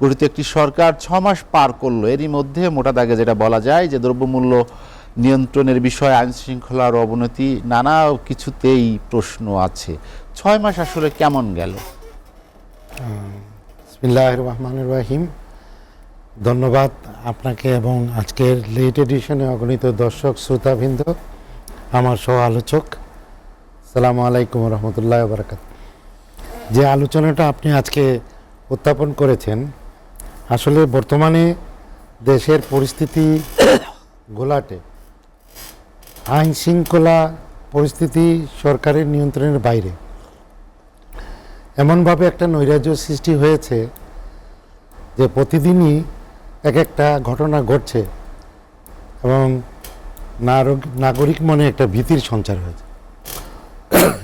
গঠিত একটি সরকার 6 মাস পার করলো, এরই মধ্যে মোটা দাগে যেটা বলা যায় যে দ্রব্যমূল্য নিয়ন্ত্রণের বিষয়ে আইন শৃঙ্খলার অবনতি, নানা কিছুতেই প্রশ্ন আছে। 6 মাস আসলে কেমন গেল? বিসমিল্লাহির রহমানির রহিম। ধন্যবাদ আপনাকে এবং আজকের লেট এডিশনে অগণিত দর্শক শ্রোতাবৃন্দ, আমার সহ আলোচক, আসসালামু আলাইকুম রহমতুল্লাহ বারাকাত। যে আলোচনাটা আপনি আজকে উত্থাপন করেছেন, আসলে বর্তমানে দেশের পরিস্থিতি ঘোলাটে, আইন শৃঙ্খলা পরিস্থিতি সরকারের নিয়ন্ত্রণের বাইরে। এমনভাবে একটা নৈরাজ্য সৃষ্টি হয়েছে যে প্রতিদিনই এক একটা ঘটনা ঘটছে এবং নাগরিক মনে একটা ভীতির সঞ্চার হয়েছে।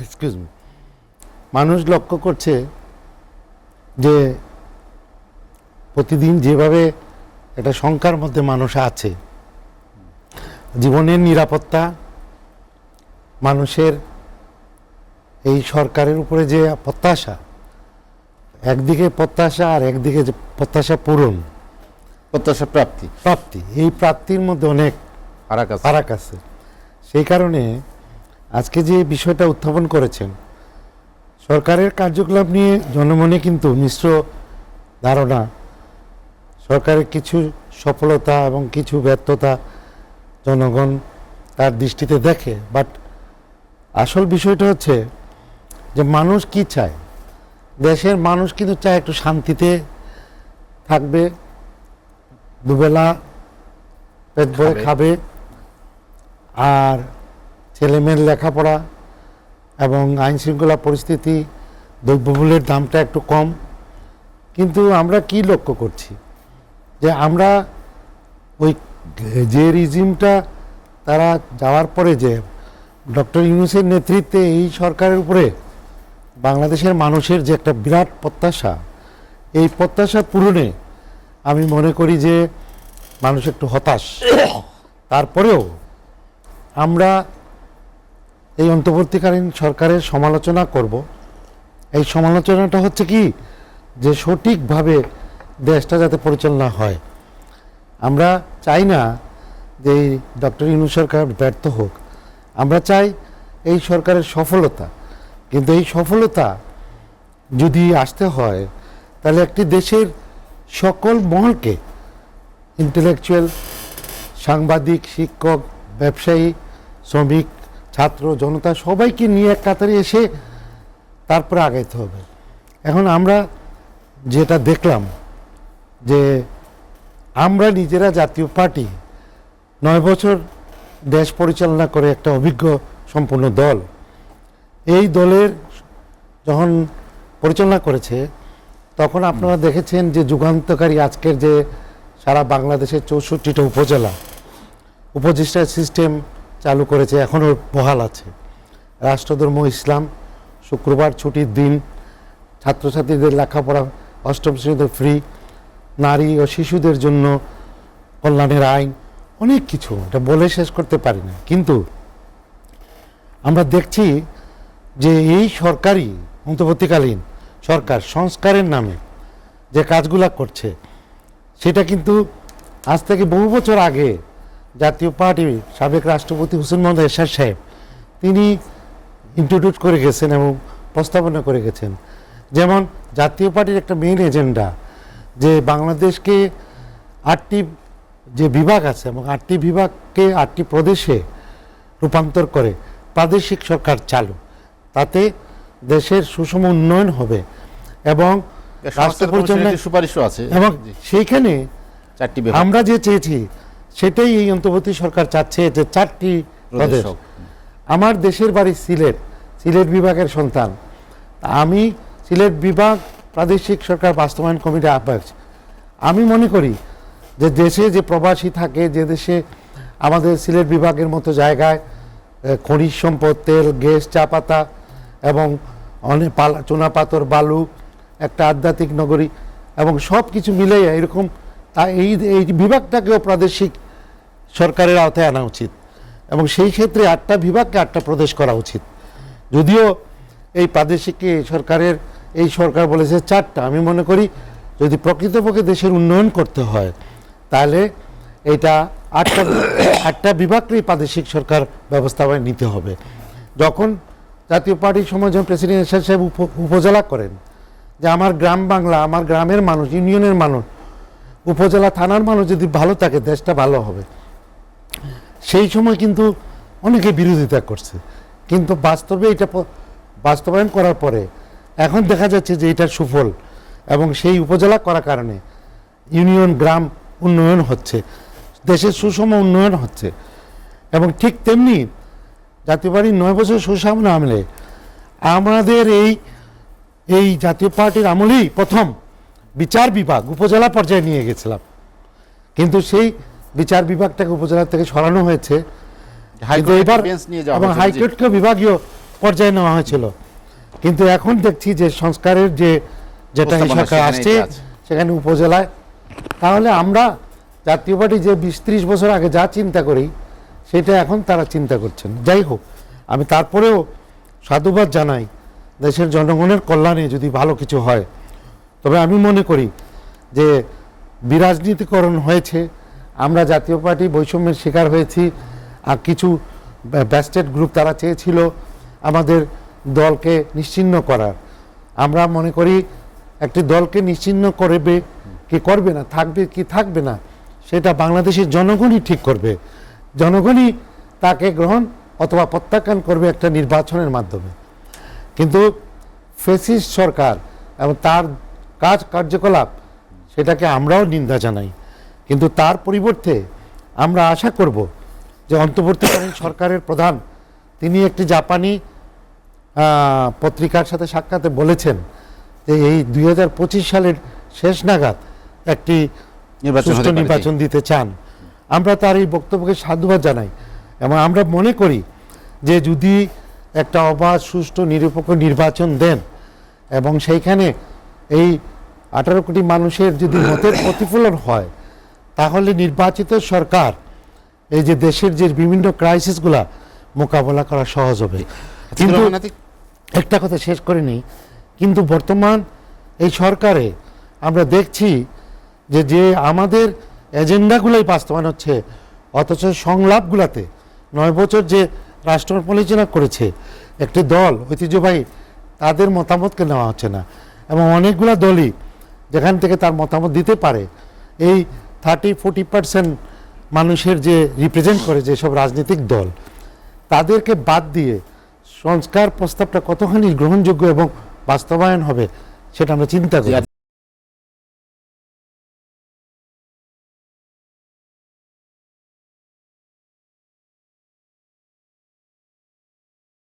Excuse me. মানুষ লক্ষ্য করছে যে প্রতিদিন যেভাবে একটা শঙ্কার মধ্যে মানুষ আছে, জীবনের নিরাপত্তা, মানুষের এই সরকারের উপরে যে প্রত্যাশা, একদিকে প্রত্যাশা আর একদিকে যে প্রত্যাশা পূরণ, প্রত্যাশা প্রাপ্তি, এই প্রাপ্তির মধ্যে অনেক ফারাক আছে। সেই কারণে আজকে যে বিষয়টা উত্থাপন করেছেন, সরকারের কার্যকলাপ নিয়ে জনমনে কিন্তু মিশ্র ধারণা। সরকারের কিছু সফলতা এবং কিছু ব্যর্থতা জনগণ তার দৃষ্টিতে দেখে, বাট আসল বিষয়টা হচ্ছে যে মানুষ কি চায়। দেশের মানুষ কিন্তু চায় একটু শান্তিতে থাকবে, দুবেলা পেট ভরে খাবে, আর ছেলেমেয়ের লেখাপড়া এবং আইন শৃঙ্খলা পরিস্থিতি, দ্রব্যমূল্যের দামটা একটু কম। কিন্তু আমরা কি লক্ষ্য করছি যে আমরা ওই যে রিজিমটা তারা যাওয়ার পরে, যে ডক্টর ইউনূসের নেতৃত্বে এই সরকারের উপরে বাংলাদেশের মানুষের যে একটা বিরাট প্রত্যাশা, এই প্রত্যাশা পূরণে আমি মনে করি যে মানুষ একটু হতাশ। তারপরেও আমরা এই অন্তর্বর্তীকালীন সরকারের সমালোচনা করব। এই সমালোচনাটা হচ্ছে কি, যে সঠিকভাবে দেশটা যাতে পরিচালনা হয়। আমরা চাই না যে এই ডক্টর ইউনূস সরকার ব্যর্থ হোক, আমরা চাই এই সরকারের সফলতা। কিন্তু এই সফলতা যদি আসতে হয়, তাহলে একটি দেশের সকল মহলকে, ইন্টেলেকচুয়াল, সাংবাদিক, শিক্ষক, ব্যবসায়ী, শ্রমিক, ছাত্র, জনতা, সবাইকে নিয়ে এক কাতারে এসে তারপরে আগাইতে হবে। এখন আমরা যেটা দেখলাম যে আমরা নিজেরা জাতীয় পার্টি 9 বছর দেশ পরিচালনা করে একটা অভিজ্ঞ সম্পন্ন দল, এই দলের যখন পরিচালনা করেছে তখন আপনারা দেখেছেন যে যুগান্তকারী আজকের যে সারা বাংলাদেশের 64টা উপজেলা উপদেষ্টা সিস্টেম চালু করেছে, এখনও বহাল আছে। রাষ্ট্রধর্ম ইসলাম, শুক্রবার ছুটির দিন, ছাত্রছাত্রীদের লেখাপড়া 8ম শ্রেণীতে ফ্রি, নারী ও শিশুদের জন্য কল্যাণের আইন, অনেক কিছু, এটা বলে শেষ করতে পারি না। কিন্তু আমরা দেখছি যে এই সরকারি অন্তর্বর্তীকালীন সরকার সংস্কারের নামে যে কাজগুলা করছে, সেটা কিন্তু আজ থেকে বহু বছর আগে জাতীয় পার্টির সাবেক রাষ্ট্রপতি হোসেন মোহাম্মদ এরশাদ সাহেব তিনি ইন্ট্রোডিউস করে গেছেন এবং প্রস্তাবনা করে গেছেন। যেমন জাতীয় পার্টির একটা মেইন এজেন্ডা যে বাংলাদেশকে 8টি যে বিভাগ আছে এবং 8টি বিভাগকে 8টি প্রদেশে রূপান্তর করে প্রাদেশিক সরকার চালু, তাতে দেশের সুষম উন্নয়ন হবে এবং রাষ্ট্র পরিচালনার সুপারিশও আছে। এবং সেইখানে আমরা যে চেয়েছি সেটাই এই অন্তর্বর্তী সরকার চাচ্ছে, যে 4টি প্রদেশ। আমার দেশের বাড়ি সিলেট বিভাগের সন্তান আমি। সিলেট বিভাগ প্রাদেশিক সরকার বাস্তবায়ন কমিটির আহ্বায়ক। আমি মনে করি যে দেশে যে প্রবাসী থাকে, যে দেশে আমাদের সিলেট বিভাগের মতো জায়গায় খনিজ সম্পদ, তেল, গ্যাস, চা পাতা এবং অনেক চুনাপাথর, বালু, একটা আধ্যাত্মিক নগরী এবং সব কিছু মিলে এরকম এই বিভাগটাকেও প্রাদেশিক সরকারের আওতায় আনা উচিত এবং সেই ক্ষেত্রে 8টা বিভাগকে 8টা প্রদেশ করা উচিত। যদিও এই প্রাদেশিক সরকারের এই সরকার বলেছে 4টা, আমি মনে করি যদি প্রকৃতপক্ষে দেশের উন্নয়ন করতে হয় তাহলে এটা আটটা বিভাগকেই প্রাদেশিক সরকার ব্যবস্থাপনায় নিতে হবে। যখন জাতীয় পার্টির সময় যখন প্রেসিডেন্ট এরশাদ সাহেব উপজেলা করেন, যে আমার গ্রাম বাংলা, আমার গ্রামের মানুষ, ইউনিয়নের মানুষ, উপজেলা থানার মানুষ যদি ভালো থাকে দেশটা ভালো হবে, সেই সময় কিন্তু অনেকে বিরোধিতা করছে, কিন্তু বাস্তবে এটা বাস্তবায়ন করার পরে এখন দেখা যাচ্ছে যে এটার সুফল, এবং সেই উপজেলা করার কারণে ইউনিয়ন গ্রাম উন্নয়ন হচ্ছে, দেশের সুষম উন্নয়ন হচ্ছে। এবং ঠিক তেমনি জাতীয় পার্টির 9 বছর সুশাসন আমলে আমাদের এই জাতীয় পার্টির আমলেই প্রথম বিচার বিভাগ উপজেলা পর্যায়ে নিয়ে গেছিলাম, কিন্তু সেই বিচার বিভাগটাকে উপজেলা থেকে সরানো হয়েছে, কিন্তু এবার এবং হাইকোর্টকে বিভাগীয় পর্যায়ে নেওয়া হয়েছিল। কিন্তু এখন দেখছি যে সংস্কারের যেটা হিসাবে আসছে সেখানে উপজেলায়, তাহলে আমরা জাতীয় পার্টি যে 20-30 বছর আগে যা চিন্তা করি সেটা এখন তারা চিন্তা করছেন। যাই হোক, আমি তারপরেও সাধুবাদ জানাই দেশের জনগণের কল্যাণে যদি ভালো কিছু হয়। তবে আমি মনে করি যে বিরাজনীতিকরণ হয়েছে, আমরা জাতীয় পার্টি বৈষম্যের শিকার হয়েছি, আর কিছু ব্যাস্টেড গ্রুপ তারা চেয়েছিল আমাদের দলকে নিশ্চিহ্ন করার। আমরা মনে করি একটি দলকে নিশ্চিহ্ন করবে কি করবে না, থাকবে কি থাকবে না, সেটা বাংলাদেশের জনগণই ঠিক করবে। জনগণই তাকে গ্রহণ অথবা প্রত্যাখ্যান করবে একটা নির্বাচনের মাধ্যমে। কিন্তু ফ্যাসিস্ট সরকার এবং তার কার্যকলাপ সেটাকে আমরাও নিন্দা জানাই, কিন্তু তার পরিবর্তে আমরা আশা করব যে অন্তর্বর্তীকালীন সরকারের প্রধান তিনি একটি জাপানি পত্রিকার সাথে সাক্ষাতে বলেছেন যে এই 2025 সালের শেষ নাগাদ একটি সুষ্ঠু নির্বাচন দিতে চান। আমরা তার এই বক্তব্যকে সাধুবাদ জানাই, এবং আমরা মনে করি যে যদি একটা অবাধ সুষ্ঠু নিরপেক্ষ নির্বাচন দেন এবং সেইখানে এই 18 কোটি মানুষের যদি মতের প্রতিফলন হয়, তাহলে নির্বাচিত সরকার এই যে দেশের যে বিভিন্ন ক্রাইসিসগুলা মোকাবেলা করা সহজ হবে। কিন্তু একটা কথা শেষ করে নিই, কিন্তু বর্তমান এই সরকারে আমরা দেখছি যে আমাদের এজেন্ডাগুলোই বাস্তবায়ন হচ্ছে, অথচ সংলাপগুলাতে 9 বছর যে রাষ্ট্র পরিচালনা করেছে একটি দল ঐতিহ্যবাহী, তাদের মতামতকে নেওয়া হচ্ছে না। এবং অনেকগুলো দলই যেখান থেকে তার মতামত দিতে পারে, এই 30-40% মানুষের যে রিপ্রেজেন্ট করে যেসব রাজনৈতিক দল, তাদেরকে বাদ দিয়ে সংস্কার প্রস্তাবটা কতখানি গ্রহণযোগ্য এবং বাস্তবায়ন হবে সেটা আমরা চিন্তা করি।